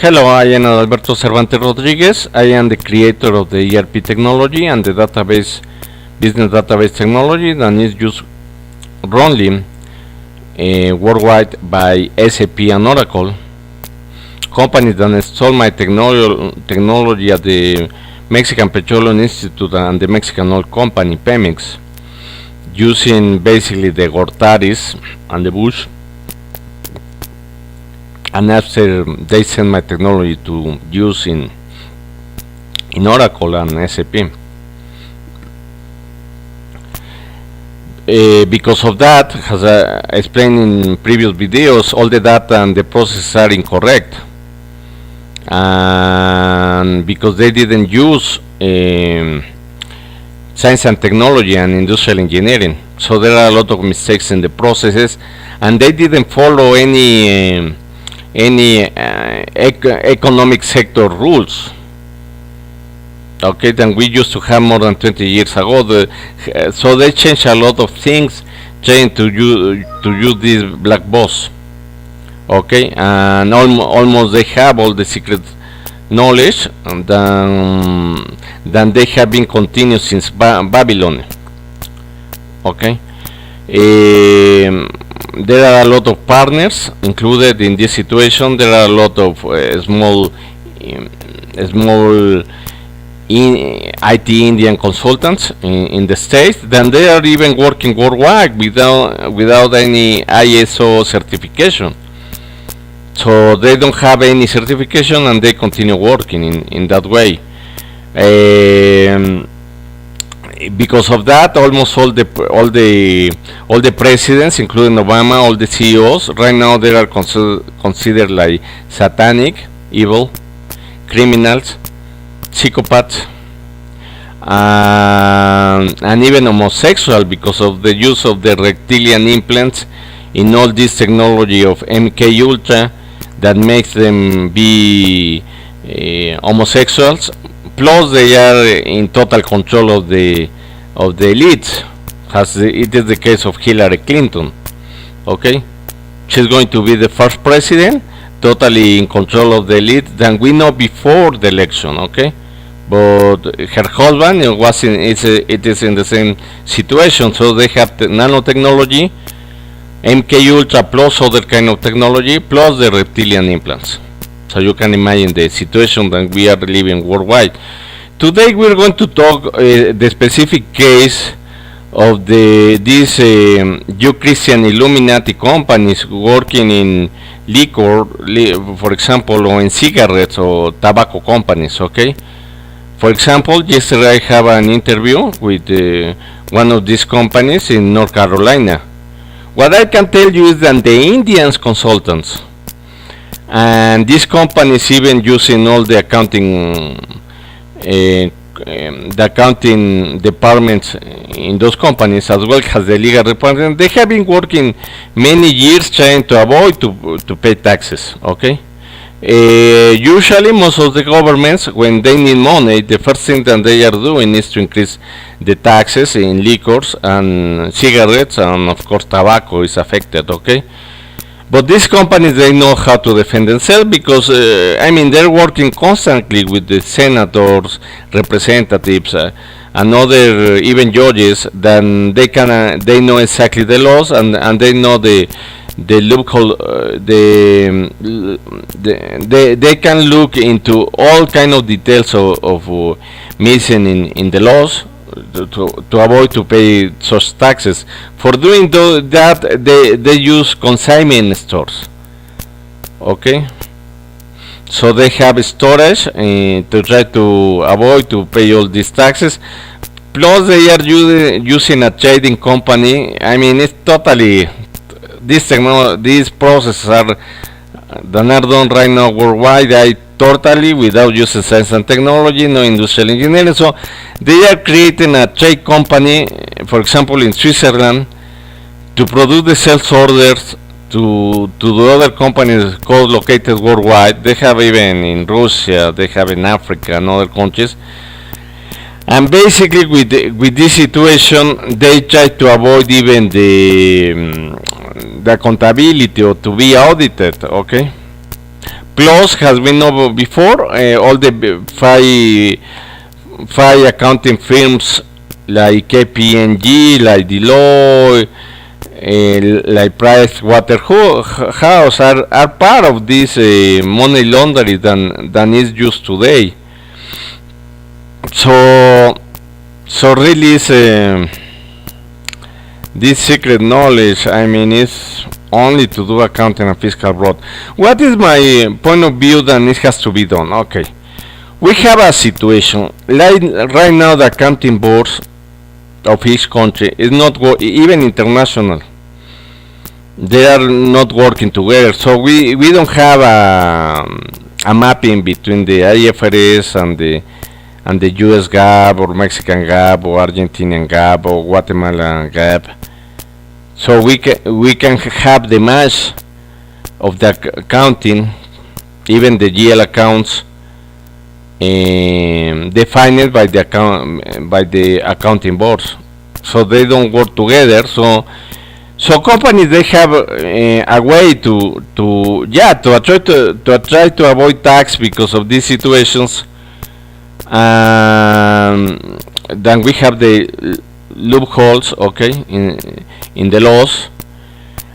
Hello, I am Adalberto Cervantes Rodriguez. I am the creator of the ERP technology and the business database technology that is used wrongly worldwide by SAP and Oracle. Companies that install my technology at the Mexican Petroleum Institute and the Mexican Oil Company, Pemex, using basically the Gortaris and the Bush. And after they send my technology to use in Oracle and SAP. Because of that, as I explained in previous videos, all the data and the processes are incorrect, and because they didn't use science and technology and industrial engineering, so there are a lot of mistakes in the processes, and they didn't follow any economic sector rules. Okay, than we used to have more than 20 years ago. So they changed a lot of things, trying to use this black box. Okay, and almost they have all the secret knowledge than they have been continued since Babylon. Okay. There are a lot of partners included in this situation. There are a lot of small IT Indian consultants in the States. Then they are even working worldwide without any ISO certification. So they don't have any certification and they continue working in that way. Because of that, almost all the presidents, including Obama, all the CEOs, right now they are considered like satanic, evil, criminals, psychopaths, and even homosexual because of the use of the reptilian implants in all this technology of MK Ultra that makes them be homosexuals. Plus, they are in total control of the elites, as it is the case of Hillary Clinton. Okay, she's going to be the first president, totally in control of the elite than we know before the election. Okay, but her husband it is in the same situation. So they have the nanotechnology, MK Ultra plus other kind of technology plus the reptilian implants. So you can imagine the situation that we are living worldwide. Today we're going to talk the specific case of these Christian Illuminati companies working in liquor, for example, or in cigarettes or tobacco companies. Okay. For example, yesterday I have an interview with one of these companies in North Carolina. What I can tell you is that the Indians consultants and these companies even using all the accounting departments in those companies, as well as the legal department, they have been working many years trying to avoid to pay taxes. Okay. Usually most of the governments, when they need money, the first thing that they are doing is to increase the taxes in liquors and cigarettes, and of course tobacco is affected. Okay. But these companies, they know how to defend themselves because, they're working constantly with the senators, representatives, and other even judges. Then they know exactly the laws and they know the loophole. They can look into all kind of details of missing in the laws to avoid to pay such taxes. For doing that, they use consignment stores. Okay, so they have storage to try to avoid to pay all these taxes. Plus, they are using a trading company. It's totally these processes are done right now worldwide. Totally without using science and technology, no industrial engineering. So they are creating a trade company, for example, in Switzerland, to produce the sales orders to the other companies located worldwide. They have even in Russia, they have in Africa and other countries. And basically, with this situation, they try to avoid even the accountability or to be audited. Okay. close has been over before. All the five accounting firms like KPMG, like Deloitte, like Price Waterhouse are part of this money laundering than is used today. So really is this secret knowledge, I mean, is only to do accounting and fiscal fraud. What is my point of view that it has to be done? Okay, we have a situation like right now the accounting boards of each country is not even international. They are not working together, so we don't have a mapping between the IFRS and the US GAAP or Mexican GAAP or Argentinian GAAP or Guatemalan GAAP. So we can have the match of the accounting, even the GL accounts, defined by the accounting boards. So they don't work together. So companies, they have a way to try to avoid tax because of these situations. Then we have the loopholes, okay, in the laws,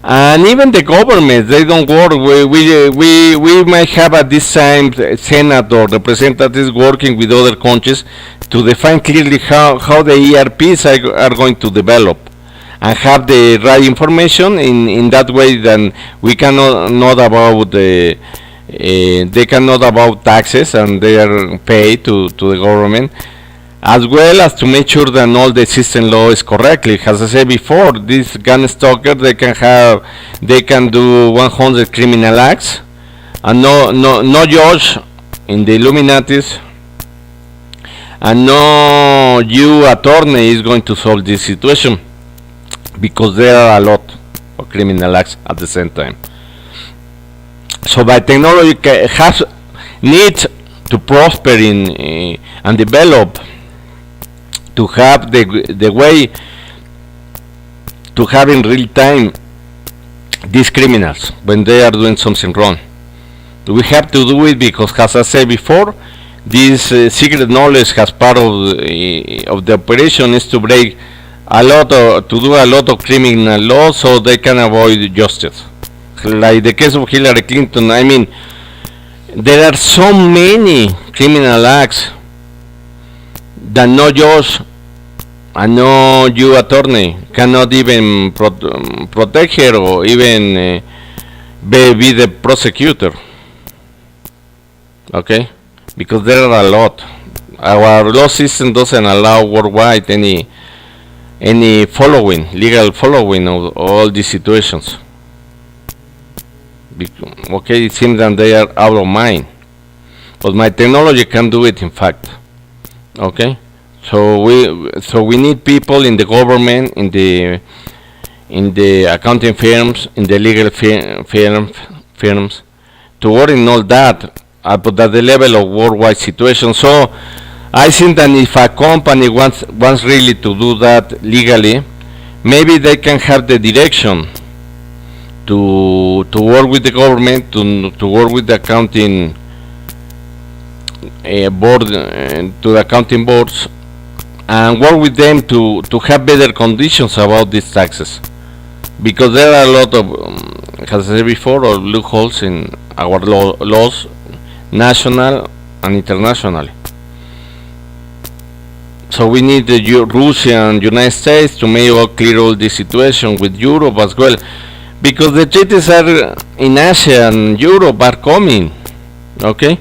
and even the government, they don't work. We might have at this time Senate or representatives working with other countries to define clearly how the ERPs are going to develop and have the right information. In that way, then we cannot know about they can know about taxes and they are paid to the government, as well as to make sure that all the system law is correctly. As I said before, these gun stalkers, they can do 100 criminal acts, and no judge in the Illuminatis and no you attorney is going to solve this situation, because there are a lot of criminal acts at the same time. So by technology needs to prosper and develop to have the way to have in real time these criminals when they are doing something wrong. We have to do it because, as I said before, this secret knowledge as part of the operation is to break to do a lot of criminal laws so they can avoid justice. Like the case of Hillary Clinton, I mean, there are so many criminal acts that no judge and no U attorney cannot even protect her or even be the prosecutor. Okay, because there are a lot. Our law system doesn't allow worldwide any legal following of all these situations. Okay, it seems that they are out of mind, but my technology can do it, in fact. Okay, so we need people in the government, in the accounting firms, in the legal firms to work in all that, but at the level of worldwide situation. So I think that if a company wants really to do that legally, maybe they can have the direction to work with the government, to work with the accounting board, to the accounting boards, and work with them to have better conditions about these taxes, because there are a lot of, as I said before, of loopholes in our laws, national and internationally. So we need Russia and United States to make clear all this situation, with Europe as well, because the treaties are in Asia and Europe are coming. Okay,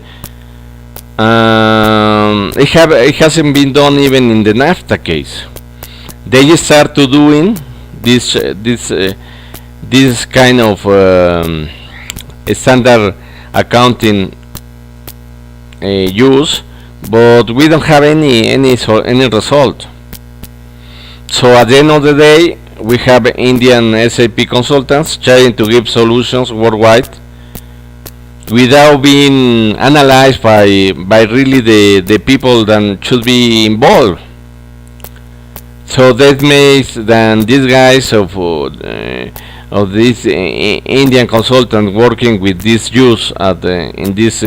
it hasn't been done even in the NAFTA case. They just start to doing this kind of standard accounting use, but we don't have any result. So at the end of the day, we have Indian SAP consultants trying to give solutions worldwide without being analyzed by really the people that should be involved. So that makes then these guys of Indian consultant working with this use at in this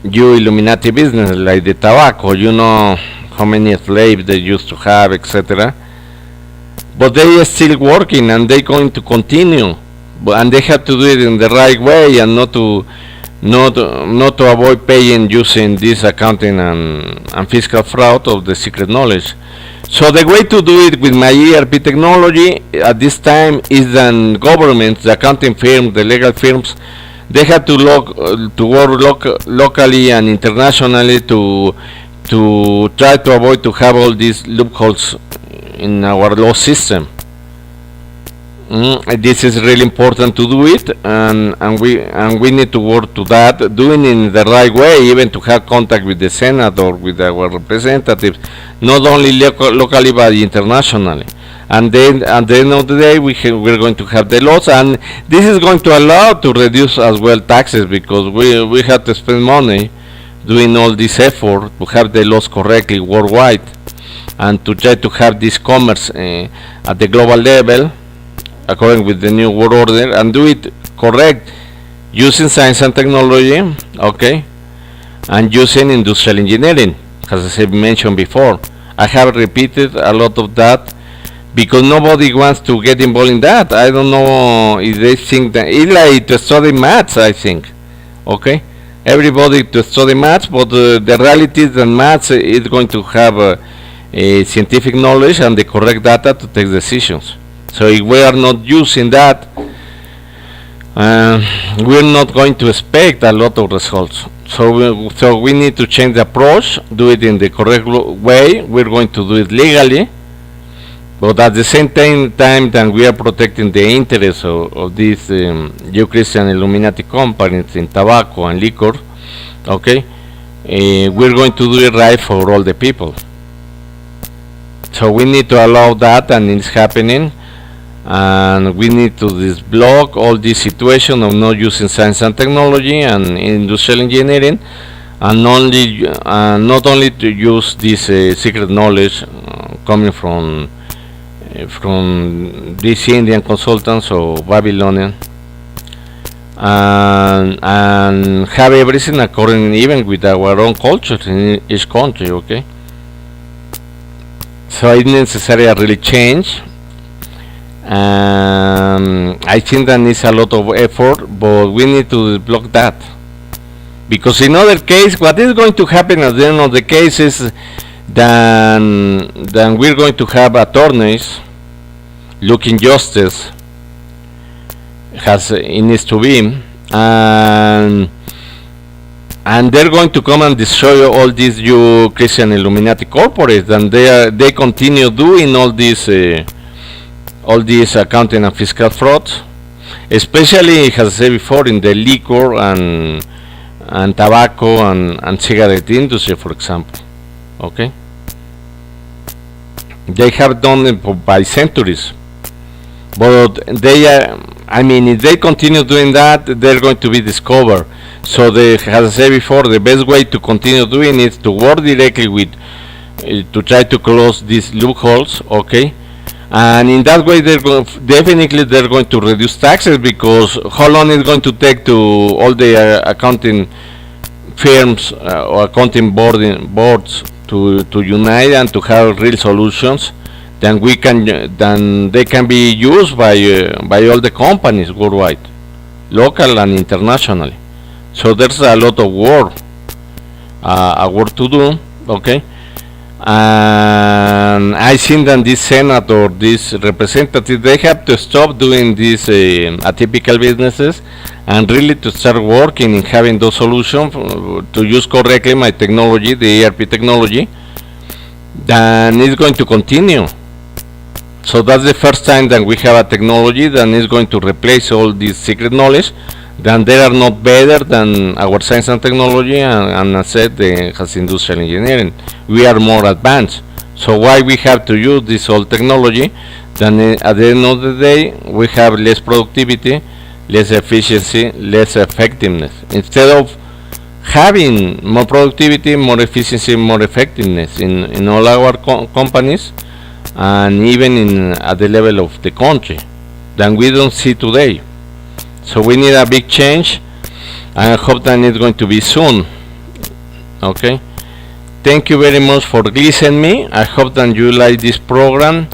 you Illuminati business, like the tobacco. You know how many slaves they used to have, etc. But they are still working, and they're going to continue. And they have to do it in the right way, and not to avoid paying using this accounting and fiscal fraud of the secret knowledge. So the way to do it with my ERP technology at this time is that governments, the accounting firms, the legal firms, they have to work locally and internationally to try to avoid to have all these loopholes in our law system. This is really important to do it, and we need to work to that, doing it in the right way, even to have contact with the Senate or with our representatives, not only locally but internationally. And then at the end of the day, we're going to have the laws, and this is going to allow to reduce as well taxes, because we have to spend money doing all this effort to have the laws correctly worldwide, and to try to have this commerce at the global level according with the new world order, and do it correct using science and technology, okay, and using industrial engineering, as I mentioned before. I have repeated a lot of that because nobody wants to get involved in that. I don't know if they think that it's like to study maths, I think, okay, everybody to study maths, but the reality is that maths is going to have a scientific knowledge and the correct data to take decisions. So if we are not using that, we're not going to expect a lot of results. So we need to change the approach, do it in the correct way. We're going to do it legally, but at the same time that we are protecting the interests of these Christian Illuminati companies in tobacco and liquor, okay, we're going to do it right for all the people. So we need to allow that, and it's happening. And we need to disblock all this situation of not using science and technology and industrial engineering, and not only to use this secret knowledge coming from these Indian consultants or Babylonian, and have everything according even with our own culture in each country, okay? So it's necessary a really change. I think that needs a lot of effort, but we need to block that, because in other case, what is going to happen at the end of the case is then we're going to have attorneys looking justice as it needs to be, and they're going to come and destroy all these new Christian Illuminati corporates, and they continue doing all these accounting and fiscal frauds, especially, as I said before, in the liquor and tobacco and cigarette industry, for example. Okay, they have done it by centuries, but they are. I mean, if they continue doing that, they're going to be discovered. So, as I said before, the best way to continue doing it is to work directly with, to try to close these loopholes. Okay. And in that way, definitely they're going to reduce taxes, because how long is it going to take to all the accounting firms or accounting boards to unite and to have real solutions? Then they can be used by all the companies worldwide, local and internationally. So there's a lot of work to do. Okay. And I think that this Senate or this representative, they have to stop doing these atypical businesses and really to start working in having those solutions to use correctly my technology, the ERP technology. Then it's going to continue. So that's the first time that we have a technology that is going to replace all this secret knowledge. Then they are not better than our science and technology, and as I said, has industrial engineering. We are more advanced. So why we have to use this old technology? Then at the end of the day, we have less productivity, less efficiency, less effectiveness. Instead of having more productivity, more efficiency, more effectiveness in all our companies, and even at the level of the country than we don't see today. So we need a big change, and I hope that it's going to be soon. Okay, thank you very much for listening me. I hope that you like this program,